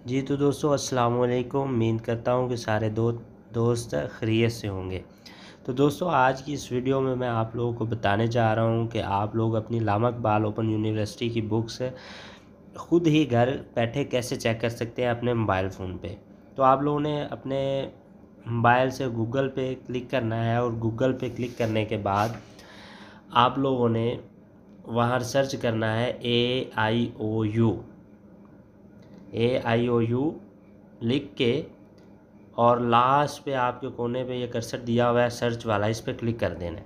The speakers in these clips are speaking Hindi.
जी तो दोस्तों अस्सलाम वालेकुम। उम्मीद करता हूँ कि सारे दोस्त खैरियत से होंगे। तो दोस्तों आज की इस वीडियो में मैं आप लोगों को बताने जा रहा हूँ कि आप लोग अपनी लामा इकबाल ओपन यूनिवर्सिटी की बुक्स ख़ुद ही घर बैठे कैसे चेक कर सकते हैं अपने मोबाइल फ़ोन पे। तो आप लोगों ने अपने मोबाइल से गूगल पे क्लिक करना है और गूगल पे क्लिक करने के बाद आप लोगों ने वहाँ सर्च करना है AIOU लिख के, और लास्ट पे आपके कोने पे ये कर्सर दिया हुआ है सर्च वाला, इस पर क्लिक कर देना है।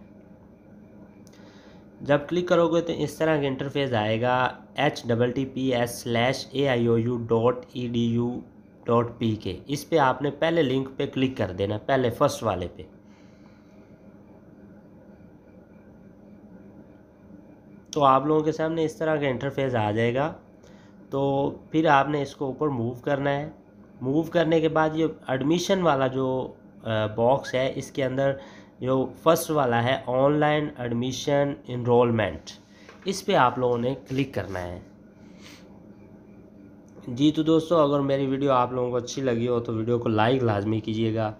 जब क्लिक करोगे तो इस तरह का इंटरफेस आएगा https://aiou.edu.pk। इस पे आपने पहले लिंक पे क्लिक कर देना, पहले फर्स्ट वाले पे। तो आप लोगों के सामने इस तरह का इंटरफेस आ जाएगा। तो फिर आपने इसको ऊपर मूव करना है। मूव करने के बाद ये एडमिशन वाला जो बॉक्स है, इसके अंदर जो फर्स्ट वाला है ऑनलाइन एडमिशन इनरोलमेंट, इस पे आप लोगों ने क्लिक करना है। जी तो दोस्तों अगर मेरी वीडियो आप लोगों को अच्छी लगी हो तो वीडियो को लाइक लाजमी कीजिएगा,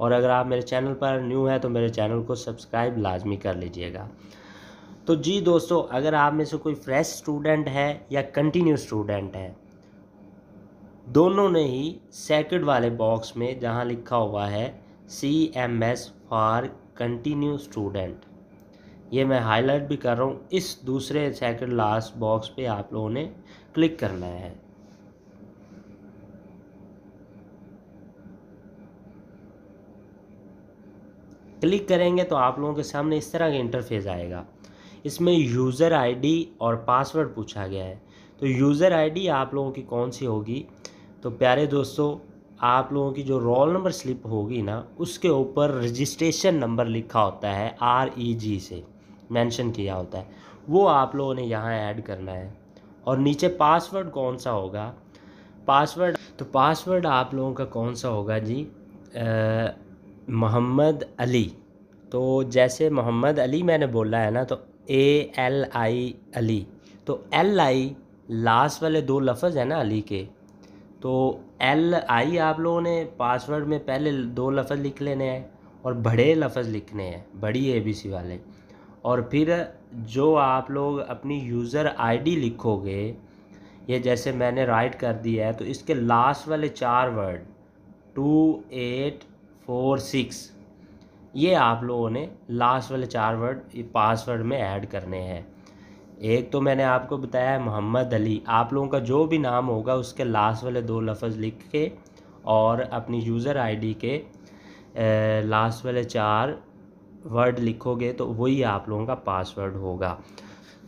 और अगर आप मेरे चैनल पर न्यू है तो मेरे चैनल को सब्सक्राइब लाजमी कर लीजिएगा। तो जी दोस्तों, अगर आप में से कोई फ्रेश स्टूडेंट है या कंटिन्यू स्टूडेंट है, दोनों ने ही सेकंड वाले बॉक्स में जहां लिखा हुआ है CMS फॉर कंटिन्यू स्टूडेंट, ये मैं हाईलाइट भी कर रहा हूँ, इस दूसरे सेकंड लास्ट बॉक्स पे आप लोगों ने क्लिक करना है। क्लिक करेंगे तो आप लोगों के सामने इस तरह का इंटरफेस आएगा। इसमें यूज़र आईडी और पासवर्ड पूछा गया है। तो यूज़र आईडी आप लोगों की कौन सी होगी? तो प्यारे दोस्तों, आप लोगों की जो रोल नंबर स्लिप होगी ना, उसके ऊपर रजिस्ट्रेशन नंबर लिखा होता है, REG से मेंशन किया होता है, वो आप लोगों ने यहाँ ऐड करना है। और नीचे पासवर्ड कौन सा होगा? पासवर्ड आप लोगों का कौन सा होगा जी? मोहम्मद अली। तो जैसे मोहम्मद अली मैंने बोला है ना, तो ALI अली, तो LI लास्ट वाले दो लफ्ज़ है ना अली के, तो LI आप लोगों ने पासवर्ड में पहले दो लफ्ज़ लिख लेने हैं और बड़े लफ्ज़ लिखने हैं, बड़ी ABC वाले। और फिर जो आप लोग अपनी यूज़र आईडी लिखोगे, ये जैसे मैंने राइट कर दिया है, तो इसके लास्ट वाले 4 वर्ड 2846, ये आप लोगों ने लास्ट वाले 4 वर्ड पासवर्ड में ऐड करने हैं। एक तो मैंने आपको बताया है मोहम्मद अली, आप लोगों का जो भी नाम होगा उसके लास्ट वाले 2 लफ्ज़ लिख के और अपनी यूज़र आईडी के लास्ट वाले 4 वर्ड लिखोगे तो वही आप लोगों का पासवर्ड होगा।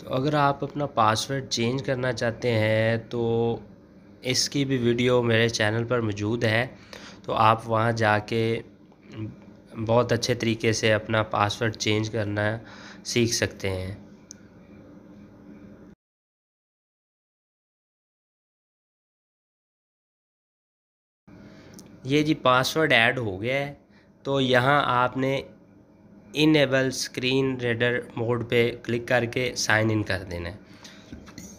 तो अगर आप अपना पासवर्ड चेंज करना चाहते हैं तो इसकी भी वीडियो मेरे चैनल पर मौजूद है, तो आप वहां जाके बहुत अच्छे तरीके से अपना पासवर्ड चेंज करना सीख सकते हैं। ये जी पासवर्ड ऐड हो गया है। तो यहाँ आपने इनेबल स्क्रीन रीडर मोड पे क्लिक करके साइन इन कर देना है।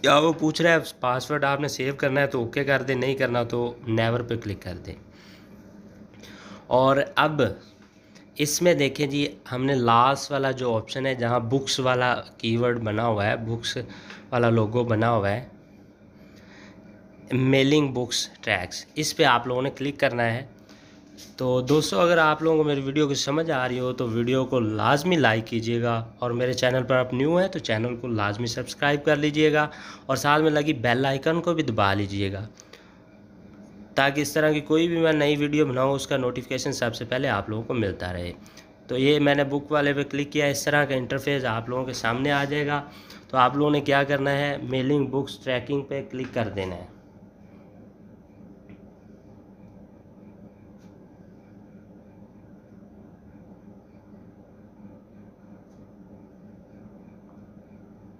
या वो पूछ रहा है पासवर्ड आपने सेव करना है तो ओके कर दे, नहीं करना तो नेवर पे क्लिक कर दे। और अब इसमें देखें जी, हमने लास्ट वाला जो ऑप्शन है जहाँ बुक्स वाला कीवर्ड बना हुआ है, बुक्स वाला लोगो बना हुआ है, मेलिंग बुक्स ट्रैक्स, इस पे आप लोगों ने क्लिक करना है। तो दोस्तों अगर आप लोगों को मेरी वीडियो की समझ आ रही हो तो वीडियो को लाजमी लाइक कीजिएगा, और मेरे चैनल पर आप न्यू हैं तो चैनल को लाजमी सब्सक्राइब कर लीजिएगा, और साथ में लगी बेल आइकन को भी दबा लीजिएगा, ताकि इस तरह की कोई भी मैं नई वीडियो बनाऊँ उसका नोटिफिकेशन सबसे पहले आप लोगों को मिलता रहे। तो ये मैंने बुक वाले पे क्लिक किया, इस तरह का इंटरफेस आप लोगों के सामने आ जाएगा। तो आप लोगों ने क्या करना है, मेलिंग बुक्स ट्रैकिंग पे क्लिक कर देना है।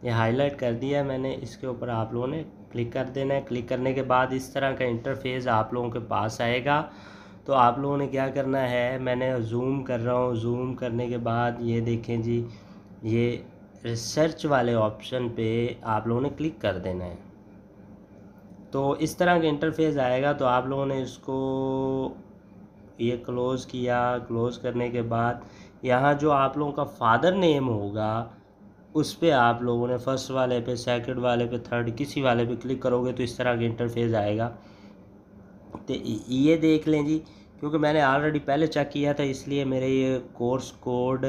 ये हाईलाइट कर दिया मैंने, इसके ऊपर आप लोगों ने क्लिक कर देना है। क्लिक करने के बाद इस तरह का इंटरफेस आप लोगों के पास आएगा। तो आप लोगों ने क्या करना है, मैंने जूम कर रहा हूँ, जूम करने के बाद ये देखें जी, ये सर्च वाले ऑप्शन पे आप लोगों ने क्लिक कर देना है। तो इस तरह का इंटरफेस आएगा। तो आप लोगों ने इसको ये क्लोज़ किया। क्लोज़ करने के बाद यहाँ जो आप लोगों का फादर नेम होगा उस पर आप लोगों ने फर्स्ट वाले पे, सेकंड वाले पे, थर्ड किसी वाले पे क्लिक करोगे तो इस तरह का इंटरफेस आएगा। तो ये देख लें जी, क्योंकि मैंने ऑलरेडी पहले चेक किया था इसलिए मेरे ये कोर्स कोड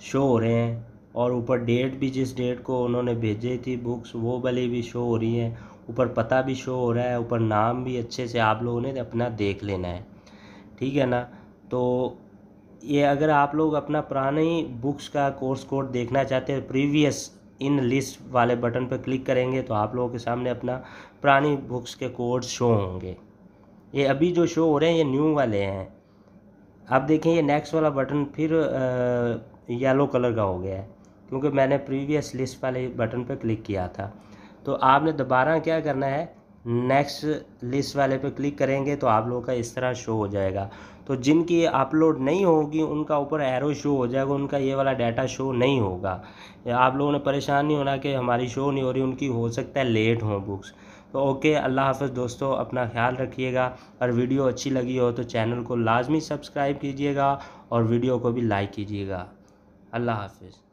शो हो रहे हैं, और ऊपर डेट भी जिस डेट को उन्होंने भेजी थी बुक्स वो वाली भी शो हो रही है, ऊपर पता भी शो हो रहा है, ऊपर नाम भी अच्छे से आप लोगों ने अपना देख लेना है, ठीक है ना। तो ये अगर आप लोग अपना पुरानी बुक्स का कोर्स कोड देखना चाहते हैं, प्रीवियस इन लिस्ट वाले बटन पर क्लिक करेंगे तो आप लोगों के सामने अपना पुरानी बुक्स के कोड शो होंगे। ये अभी जो शो हो रहे हैं ये न्यू वाले हैं। अब देखें ये नेक्स्ट वाला बटन फिर येलो कलर का हो गया है, क्योंकि मैंने प्रीवियस लिस्ट वाले बटन पर क्लिक किया था। तो आपने दोबारा क्या करना है, नेक्स्ट लिस्ट वाले पे क्लिक करेंगे तो आप लोगों का इस तरह शो हो जाएगा। तो जिनकी अपलोड नहीं होगी उनका ऊपर एरो शो हो जाएगा, उनका ये वाला डाटा शो नहीं होगा। आप लोगों ने परेशान नहीं होना कि हमारी शो नहीं हो रही, उनकी हो सकता है लेट हो बुक्स। तो ओके, अल्लाह हाफ़िज़ दोस्तों, अपना ख्याल रखिएगा। और वीडियो अच्छी लगी हो तो चैनल को लाजमी सब्सक्राइब कीजिएगा और वीडियो को भी लाइक कीजिएगा। अल्लाह हाफ़िज़।